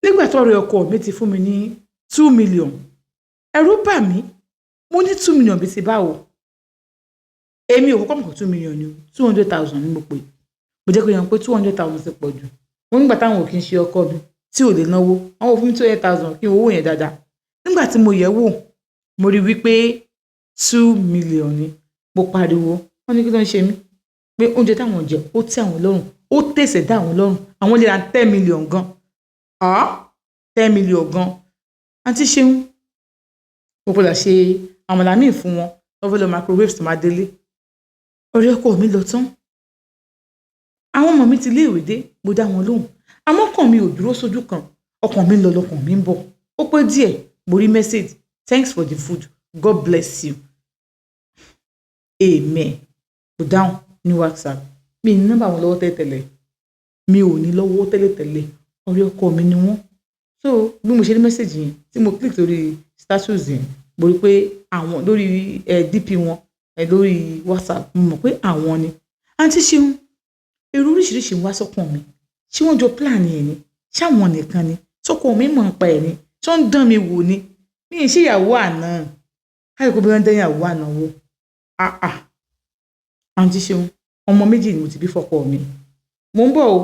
nígbà tọ́rẹ́ ọkọ mi ti fún mi ní 2 million ẹ̀rù bà mí mo ní 2 million bí ti báwo èmi ò kọ́kọ́ mọ̀ 2 million ni 200,000 ni mo pè mo jẹ́ kó yan pé 200,000 ti pọ̀ jù mo nígbà táwọn ò kí ń ṣe ọkọ mi tí ò lè náwó àwọn ò fún mi 200,000 kí n owó yẹn dáadáa nígbà tí mo yẹ̀ wò mo rí wípé 2 million ni mo pariwo wọ́n ní kí ló ń ṣe mí pé oúnjẹ táwọn jẹ ó tẹ́ àwọn lọ́rùn ó tẹ̀sẹ̀ dá àwọn lọ́rùn àwọn lè ra 10 million gan 10 million gan àǹtí Ṣeun mo padà ṣe àmàlà míì fún wọn wọ́n fẹ́ lọ microwave tó máa délé ọ̀rẹ́ ọkọ mi lọ tán àwọn ọmọ mi ti léèwé dé mo dá wọn lóhùn àmọ́ ọkàn mi ò dúró sójú kan ọkàn mi ń lọ lọkàn mi ń bọ̀ ó pẹ́ díẹ̀ mo rí message thanks for the food God bless you amen kò dáhùn ní WhatsApp mi ní nọ́mbà wọn lọ́wọ́ tẹ́lẹ̀tẹ́lẹ̀ mi ò ní lọ́wọ́ tẹ́lẹ̀tẹ́lẹ̀ ọ̀rẹ́ ọkọ mi ni wọ́n so bí mo ṣe rí message yẹn tí mo click lórí status yẹn mo rí pé àwọn lórí DP wọn lórí WhatsApp mo mọ̀ pé àwọn ni àǹtí Ṣeun èrò oríṣiríṣi wá sọ́kàn mi ṣé wọ́n jọ plan ẹ̀ ni ṣáwọn nìkan ni sọ́kàn mi mọ̀ ń pa ẹ̀ ni tí wọ́n ń dán mi wò ni mi ì ṣe ìyàwó àná káyọ̀ kó bí wọ́n ń dán ìyàwó àná wò àǹtí Ṣeun ọmọ méjì ni mo ti bí fọ́kọ mi mo ń bọ̀ o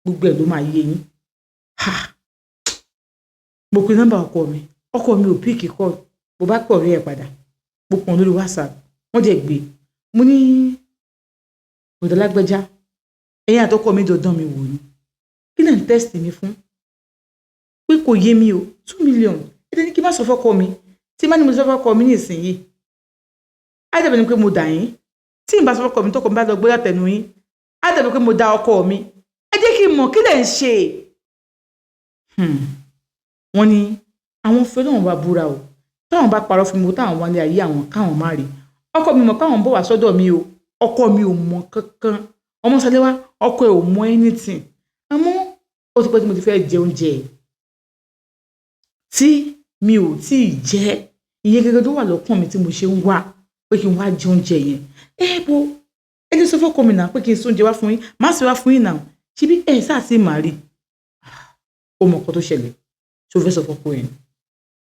gbogbo ẹ̀ ló máa yé yín mo pe nọ́mbà ọkọ mi ò píìkì kọ́ mo bá pọ̀ rí ẹ̀ padà mo pọ̀ lórí WhatsApp wọ́n jẹ́ gbé mo ní ọ̀dọ́lágbẹ́já ẹ̀yin àtọkọ mi jọ dán mi wò ni kí lẹ̀ ń tẹ́sítì mi fún pé kò yé mi o 2 million ẹ̀dẹ̀ ní kí n má sọ fọ́kọ mi tí má ní mo sọ fọ́kọ mi ní ìsinyìí á dàbí ni pé mo dà yín tí n bá sọ fọ́kọ mi tọkọ mi bá lọ gbé látẹnu yín á dàbí pé mo dá ọkọ mi ẹ jẹ́ kí n mọ̀ kí lẹ̀ ń ṣe wọ́n ní àwọn fẹ́ lọ́wọ́n bá búra o táwọn bá parọ́ fún mi táwọn wálé ayé àwọn káwọn má rí ọkọ mi mọ̀ káwọn bọ̀ wá sọ́dọ̀ mi o ọkọ mi ò mọ̀ kankan ọmọ Ṣaléwá ọkọ ẹ̀ ò mọ̀ anything àmọ́ ó ti pẹ́ tí mo ti fẹ́ jẹ oúnjẹ tí mi ò tí ì jẹ ìyẹn gẹ́gẹ́ tó wà lọ́kàn mi tí mo ṣe ń wá pé kí n wá jẹ oúnjẹ yẹn bo ẹ ti sọ fọ́kọ mi náà pé kí n sọ oúnjẹ wá fún yín má sì wá fún yín náà ṣíbí ẹ sáà sí màá rí ó mọ̀ nǹkan tó ṣẹlẹ̀ tó fẹ́ sọ fọ́kọ yẹn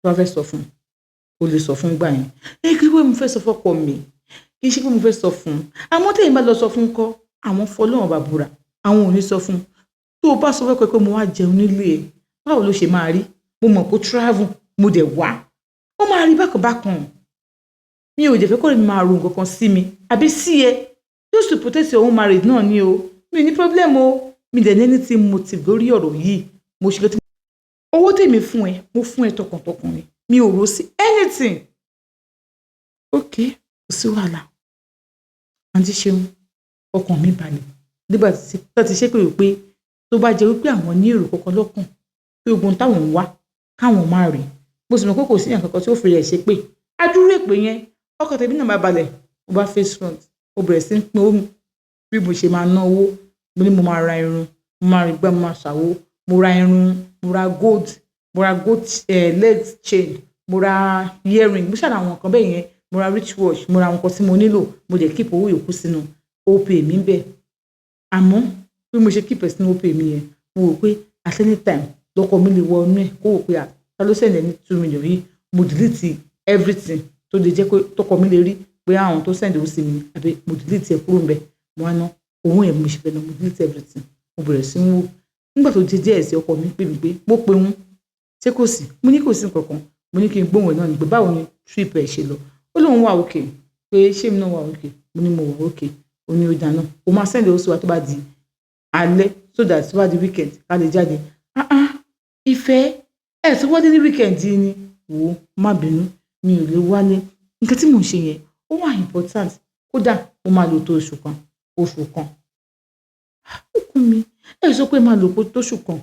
tó bá fẹ́ sọ fún o lè sọ fún gbà yẹn kí ló mo fẹ́ sọ fọ́kọ mi kì í ṣe pé mo fẹ́ sọ fún àmọ́ tẹ̀yìn bá lọ sọ fún kọ́ àwọn fọlọ́run bá búra àwọn ò ní sọ fún tó o bá sọ fẹ́ pé mo wá jẹun nílé ẹ báwo ló ṣe máa rí mo mọ̀ pé travel mo dẹ̀ wá ó máa rí bákan mi ò jẹ́ fẹ́ kọ́ ni máa ro nǹkan kan sí mi àbí sí ẹ just to protect your own marriage náà ni o mi ò ní problem o mi dẹ̀ ní anything motive lórí ọ̀rọ̀ yìí mo ṣe lọ́tí owó tèmi fún ẹ mo fún ẹ tọkàntọkàn ni mi ò rò sí anything ok kò sí wàhálà àǹtí Ṣeun ọkàn mi balẹ̀ nígbà tí wọ́n ti ṣépè wípé tó bá jẹ́ wípé àwọn ní èrò kankan lọ́kàn pé ogun táwọn ń wá káwọn máa rí mo sì mọ̀ pé kò sí èèyàn kankan tí ó fi rẹ̀ ṣépè adúrú èpè yẹn ọkàn tèmi náà máa balẹ̀ mo bá face front mo bẹ̀rẹ̀ sí pé ó bí mo ṣe máa ná owó mo ní mo máa ra irun mo máa rí gbá mo máa ṣàwó mo ra irun mo ra gold leg chain mo ra earring mo ṣàlàyé àwọn nǹkan bẹ́ẹ̀ yẹn mo ra wristwatch mo ra àwọn nǹkan tí mo nílò mo dẹ̀ keep owó yòókù sínú opay mi bẹ́ẹ̀ àmọ́ bí mo ṣe keep ẹ̀ sínú opay mi yẹn mo wò pé at any time lọ́kọ mi lè wọ inú ẹ̀ kó wò pé ta ló send ní 2 million yìí mo delete everything tó lè jẹ́ pé tọkọ mi lè rí pé àwọn tó send owó sí mi àbí mo delete ẹ̀ kúrò ń bẹ̀ mo wá ná owó yẹn mo ṣe fẹ́ ná mo delete everything mo bẹ̀rẹ̀ sí ń wò nígbà tó jẹ́ díẹ̀ sí ọkọ mi pè mí pé mo pe wọn ṣé kò sí mo ní kò sí nǹkan kan mo ní kí n gbóhùn ẹ̀ náà ní pé báwo ni trip ẹ̀ ṣe lọ ó lóun wà òkè pé ṣé mi náà wà òkè mo ní mo wà òkè ó ní ó dáná ó máa send owó sí wa tó bá di alẹ́ so that tó bá di weekend ká lè jáde ìfẹ́ ẹ̀ tó wálé ní weekend yìí ni wò ó má bínú mi ò lè wálé nǹkan tí mò ń ṣe yẹn ó wà important kódà mo máa lò tó oṣù kan ó kún mi ẹ sọ pé máa lò tó oṣù kan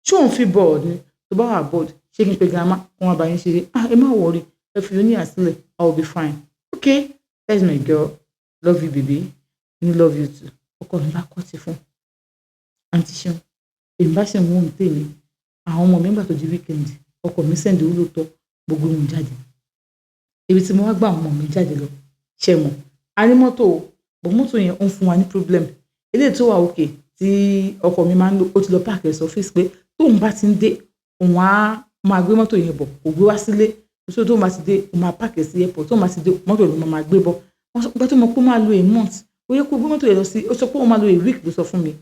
ṣé òun fi board ni tó bá wà board ṣé kí n pe grandma kó wọn bá yín ṣeré ẹ má worry ẹ fi oní àsílẹ̀ I will be fine okay that's my girl love you baby me love you too ọkọ mi bá kọ́ ti fún àǹtí Ṣeun èmi bá ṣe ń wọ́n tèmi àwọn ọmọ mi gbà tó di weekend ọkọ mi sẹ́ndì ó lóòótọ́ gbogbo wọn jáde ibi tí mo wá gbà àwọn ọmọ mi jáde lọ ṣe mọ̀ a ní mọ́tò bọ̀ mọ́tò yẹn ó ń fún wa ní problem eléyìí tó wà òkè tí ọkọ mi máa ń lò ó ti lọ páàkì ẹ̀ sọ́fíìsì pé tóun bá ti ń dé òun á máa gbé mọ́tò yẹn bọ̀ kò gbé wá sílé so tóun bá ti dé òun máa páàkì sí airport tóun bá ti dé mọ́tò ló máa gbé bọ̀ wọ́n sọ pé tó mọ̀ pé ó máa lo a month ó yẹ kó gbé mọ́tò yẹn lọ sí ó sọ pé ó máa lo a week ló sọ fún mi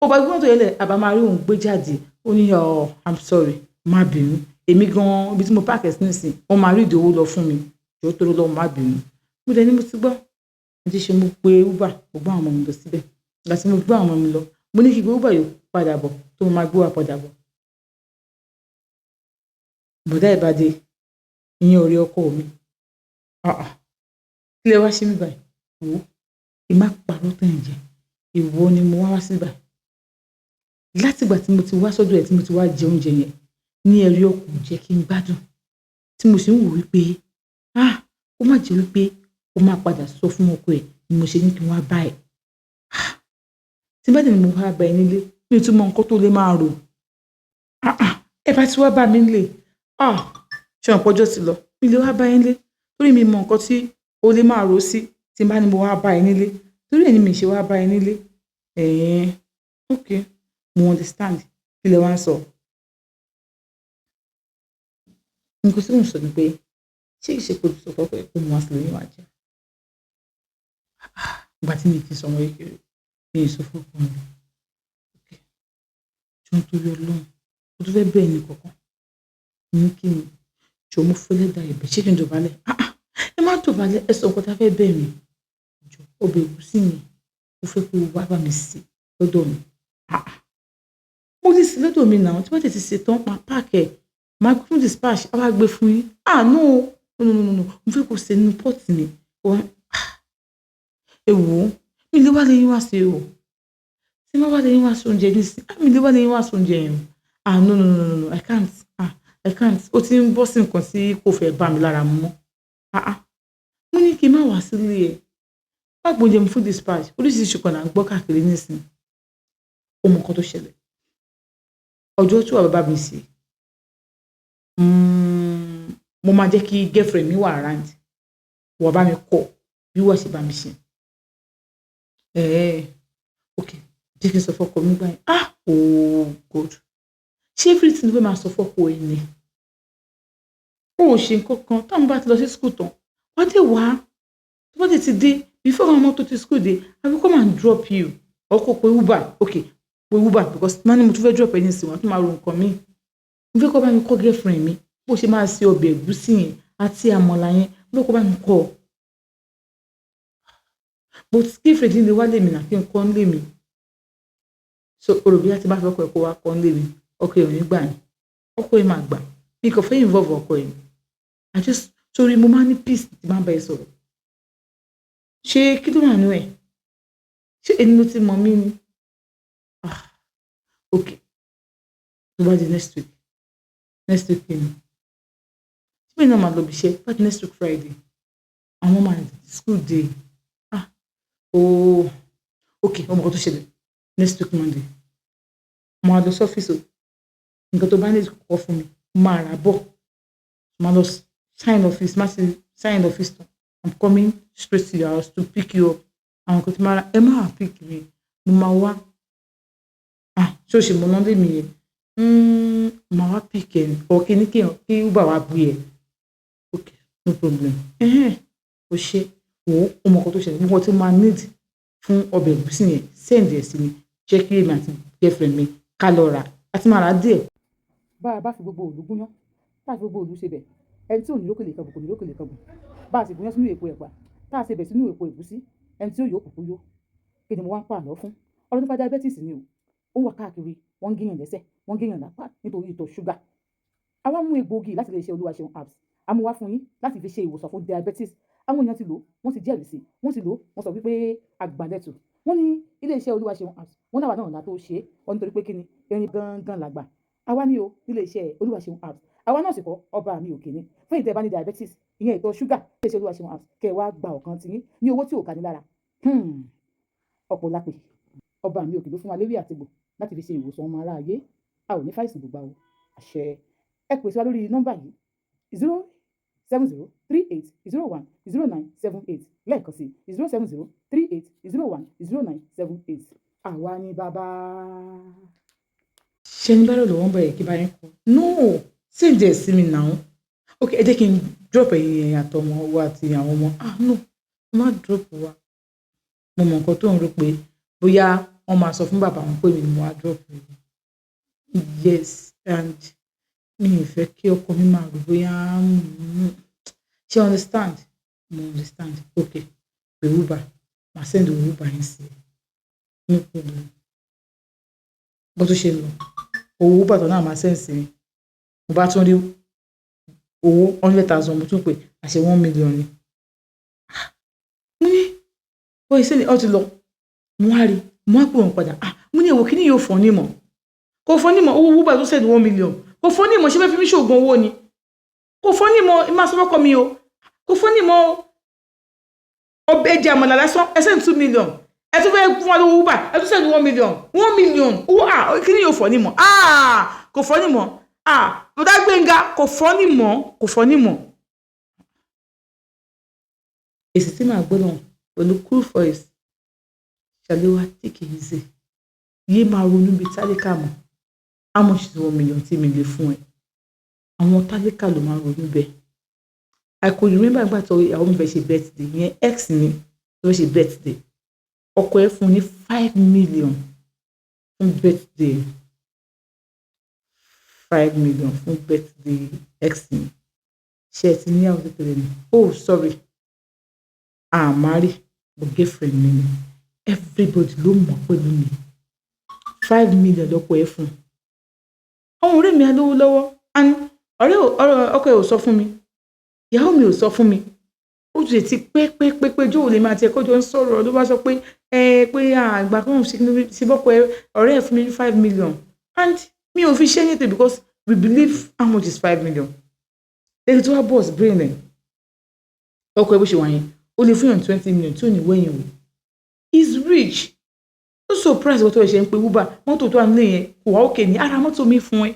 ó bá gbé mọ́tò yẹn lẹ̀ àbá máa rí òun gbé jáde ó ní I'm sorry má bínú èmi gan ibi tí mo páàkì sí nísìn wọ́n máa rí ìdòwò lọ fún mi jọ̀ọ́ torí lọ́wọ́ má bínú mo dẹ̀ ní mo ti gbọ́ mo ti ṣe mo pe uber mo gbọ́ àwọn ọmọ mi lọ síbẹ̀ ìgbà tí mo gbọ́ àwọn ọmọ mi lọ mo ní kí gbé uber yóò padà bọ̀ tó mo máa gbé wa padà bọ̀ bọ̀dá ìbàdí ìyẹn ọ̀rẹ́ ọkọ mi kí lẹ wá ṣe mí báyìí wò ó ìmá parọ́ tó yẹn jẹ ìwọ ni mo wá sí báyìí látìgbà tí mo ti wá sọ́dọ̀ ẹ̀ tí mo ti wá jẹ oúnjẹ yẹn ní ẹ̀rí ọkùn jẹ́ kí n gbádùn tí mo sì ń wò wípé ó má jẹ́ wípé ó máa padà sọ fún ọkọ ẹ̀ ni mo ṣe ní kí n wá bá ẹ̀ tí bá dẹ̀ ni mo wá bá ẹ nílé mi ò tún mọ nǹkan tó lè máa rò ẹ bá ti wá bá mi nílé ṣe ọ̀pọ̀ ọjọ́ ti lọ mi lè wá bá ẹ nílé torí mi mọ nǹkan tí o lè máa rò sí tí bá ní mo wá bá ẹ nílé torí ẹ̀ ni mi ṣe wá bá ẹ nílé ok mo understand kí lẹ wá ń sọ nǹkan tí mo sọ ni pé ṣé ìṣepò tó sọ fọ́pọ̀ ẹ̀ pé mo wá sí lóyún wá jẹ́ ìgbà tí mi ti sọ ọmọ kékeré mi ì sọ fọ́pọ̀ mi ok jọ ń torí Ọlọ́run mo tún fẹ́ bẹ́ẹ̀ ní kankan ní kí ni jọ mo fẹ́ lẹ́dà ẹ̀bẹ̀ ṣé kí n dọ̀bálẹ̀ ẹ má dọ̀bálẹ̀ ẹ sọ nǹkan tá a fẹ́ bẹ́ẹ̀ mi jọ ọbẹ̀ ẹ̀gúsí mi mo fẹ́ kó wá bá mi sè lọ́dọ̀ mi mo lè sè lọ́dọ̀ mi náà tí wọ́n ti ṣe tán máa páàkì ẹ̀ máa gbé fún dispatch á wá gbé fún yín no mo fẹ́ kó sè nínú pọ́ọ̀tì mi ẹ wò ó mi lè wá lè yín wá sí o tí wọ́n wá lè yín wá sí oúnjẹ nísìn mi lè wá lè yín wá sí oúnjẹ yẹn no I can't ó ti ń bọ́ sí nǹkan tí kò fẹ́ bá mi lára mu mọ́ mo ní kí n má wá sílé ẹ̀ má gbóúnjẹ mi fún dispatch oríṣiríṣi kan là ń gbọ́ káàkiri nísìn ó mọ nǹkan tó ṣẹlẹ̀ ọjọ́ tí wà bàbá mi sí mo máa jẹ́ kí girlfriend mi wà around wà bá mi kọ́ bí wà ṣe bá mi ṣe ok jẹ́ kí n sọ fọ́kọ mi gbà yẹn oh God ṣé everything ló fẹ́ máa sọ fọ́kọ ẹ̀ ni ó ò ṣe nǹkan kan táwọn bá ti lọ sí school tán wọ́n dé wá tó bá ti dé before àwọn ọmọ tó ti school dé I will come and drop you ọkọ̀ pé uber ok pé uber because máa ní mo tún fẹ́ drop ẹ ní ìsìn wọn tún máa ro nǹkan mi mo fẹ́ kọ́ bá mi kọ́ girlfriend mi bó ṣe máa ṣe ọbẹ̀ ẹ̀gúsí yẹn àti àmàlà yẹn mo fẹ́ kọ́ bá mi kọ́ but girlfriend lè wá lèmi náà kí n kọ́ ń lè mi so olùbí àti bá fẹ́ kọ́ ẹ̀kọ́ wa kọ́ ń lè mi ọkọ ẹ̀ ò ní gbà ní ọkọ ẹ̀ máa gbà mi kò fẹ́ involve ọkọ ẹ̀ I just torí mo máa ní peace tí máa ń bá ẹ sọ̀rọ̀ ṣé kí ló wà nínú ẹ̀ ṣé ẹni ló ti mọ mí ni ok tó bá di next week ni tí mi náà máa lọ bí iṣẹ́ bá di next week Friday àwọn máa di school day ok ọmọ kan tó ṣẹlẹ̀ next week Monday mo máa lọ sí ọ́fíìsì nǹkan tó bá ní kọ́ fún mi máa rà bọ̀ máa lọ sign office máa ṣe sign office tán I'm coming straight to your house to pick you up àwọn kan tí máa ra ẹ máa pick mi mo máa wá ṣé o ṣe mọ nọ́ndé mi yẹn máa wá pick ẹ or kí ní kí uber wá gbé ẹ ok no problem o ṣe wò ó ọmọ kan tó ṣẹlẹ̀ gbogbo tí máa need fún ọbẹ̀ ẹ̀gúsí yẹn send ẹ̀ sí mi jẹ́ kí èmi àti girlfriend mi ká lọ rà àti máa rà díẹ̀. bá a bá fi gbogbo òòlù gúnyán tá a fi gbogbo òòlù ṣe bẹ̀ ẹni tí ò ní lókèlè kan bù kò ní lókèlè kan bù bá a sì gúnyán sínú èpo ẹ̀pà tá a ṣe bẹ̀ sínú èpo ẹ̀gúsí ẹni tí ó yóò kúkú yó kí ni mo wá ń pa àlọ́ fún ọ̀rọ̀ nípa diabetes ni o ó wà káàkiri wọ́n ń gíyàn lẹ́sẹ̀ wọ́n ń gíyàn lápá nítorí ìtọ̀ ṣúgà àwa mú egbòogi láti lè ṣe Olúwaṣeun apps a mú wá fún yín láti fi ṣe ìwòsàn fún diabetes àwọn èèyàn ti lò wọ́n ti jẹ́rìí sí wọ́n ti lò wọ́n sọ wípé àgbàlẹ̀tù wọ́n ní ilé-iṣẹ́ Olúwaṣeun apps wọ́n náà wà náà látó ṣe é wọ́n nítorí pé kíni erin gangan làgbà àwa ní o ilé-iṣẹ́ Olúwaṣeun apps àwa náà sì kọ́ ọba mi òkè ni fún ìtẹ́ bá ní diabetes ìyẹn ìtọ̀ ṣúgà ilé-iṣẹ́ Olúwaṣeun apps kẹ́ ẹ wá gba ọ̀kan tiyín ní owó tí ò ká ní lára ọ̀pọ̀ lápè ọba mi òkè ló fún wa léwé àtìgbò láti fi ṣe ìwòsàn ọmọ aráyé a ò ní fàìsàn gbogbo àwọn àṣẹ ẹ pè sí wa lórí nọ́mbà yìí 07038010978 lẹ́ẹ̀kan sí 07038010978 àwa ni bàbá. ṣé ní báyọ̀ lọ́wọ́ ń bẹ̀rẹ̀ kí bá yín kọ́ no send ẹ̀ sí mi now ok ẹ jẹ́ kí n drop ẹ̀yin àtọmọ wa àti àwọn ọmọ no má drop wa mo mọ nǹkan tó ń rò pé bóyá wọ́n máa sọ fún bàbá wọn pé mi ni mo wá drop rẹ̀ yes and mi ì fẹ́ kí ọkọ mi máa rò bóyá ṣe understand mo understand ok pé uber màá send uber yín sí no problem bó tó ṣe lọ owó uber tó náà máa send sí mi mo bá tún rí owó 100,000 mo tún pè àṣẹ 1 million ni mo ní bóyá sẹ́ni ọ ti lọ mo wá rí mo wá pè wọ́n padà mo ní èwo kí ni yóò fọ́ ní mọ̀ kò fọ́ ní mọ̀ owó uber tó send 1 million kò fọ́ ní mọ̀ ṣé fẹ́ fi mí ṣoògùn owó ni kò fọ́ ní mọ̀ má sọ fọ́kọ mi o kò fọ́ ní mọ̀ ọbẹ̀ ẹ̀jẹ̀ àmàlà lásán ẹ send 2 million ẹ tún fẹ́ fún wa lówó uber ẹ tún send 1 million 1 million owó kí ni yóò fọ́ ní mọ̀ kò fọ́ ní mọ̀ bọ́dá Gbénga kò fọ́ ní mọ̀ kò fọ́ ní mọ̀. èsì tí màá gbọ́dọ̀ pẹ̀lú cool voice ṣàlẹ́wà tí kì í ṣe yé máa ronú bíi tálíkà mọ́ how much is 1 million tí mi lè fún ẹ àwọn tálíkà ló máa ronú bẹ́ẹ̀. I could remember ìgbà tó ìyàwó mi fẹ́ ṣe birthday yẹn ex mi tó fẹ́ ṣe birthday ọkọ ẹ fún ní 5 million fún birthday 5 million fún birthday ex mi ṣe ẹ ti níyàwó kékeré ni oh sorry marry but girlfriend mi ni everybody ló mọ̀ pẹ̀lú mi 5 million lọ́kọ ẹ fún àwọn ọ̀rẹ́ mi alówó lọ́wọ́ and ọ̀rẹ́ ọkọ ẹ ò sọ fún mi ìyàwó mi ò sọ fún mi ó ti ti pé jóò lè máa tiẹ̀ kọjọ ń sọ̀rọ̀ ló bá sọ pé pé àgbà kan sí bọ́kọ ọ̀rẹ́ ẹ̀ fún mi ní 5 million and mi ò fi ṣe anything because we believe how much is 5 million lẹ́yìn tí wọ́n boss brain ẹ̀ ọkọ ẹ̀ bó ṣe wà yẹn ó lè fún yàn 20 million tí ò ní wẹ̀yìn o he's rich ó surprise wọ́n tó ẹ̀ ṣe ń pe uber mọ́tò tó wà nílé yẹn kò wá òkè ní ara mọ́tò mi fún ẹ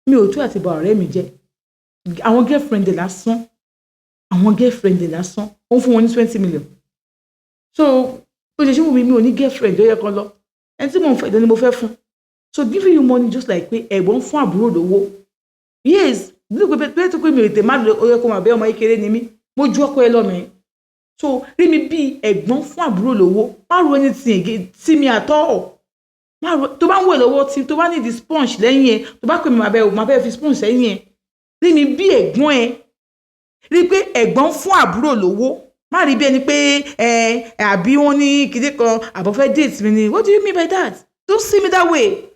mi ò tó àti bà ọ̀rẹ́ mi jẹ́ àwọn girlfriend lásán ó ń fún wọn ní 20 million so bó ṣe ṣe wù mí mi ò ní girlfriend ó yẹ kan lọ ẹni tí mo ń fẹ́ ìdán ni mo fẹ́ fún so giving you money just like pé ẹ̀gbọ́n fún àbúrò lówó yes nígbà pé tó pé mi ò tè má lọ ó yẹ kó máa bẹ́ ọmọ kékeré ni mí mo ju ọkọ ẹ lọ́mọ so rí mi bí ẹ̀gbọ́n fún àbúrò lówó má ro ẹni tí mi àtọ́ tó bá ń wẹ̀ lọ́wọ́ tí tó bá ní di sponge lẹ́yìn ẹ tó bá pè mí máa bẹ́ẹ̀ fi sponge lẹ́yìn ẹ rí mi bí ẹ̀gbọ́n ẹ rí pé ẹ̀gbọ́n fún àbúrò lówó má rí bí ẹni pé àbí wọ́n ní kíndé kan àbọ̀fẹ́ date mi ni what do you mean by that don't see me that way.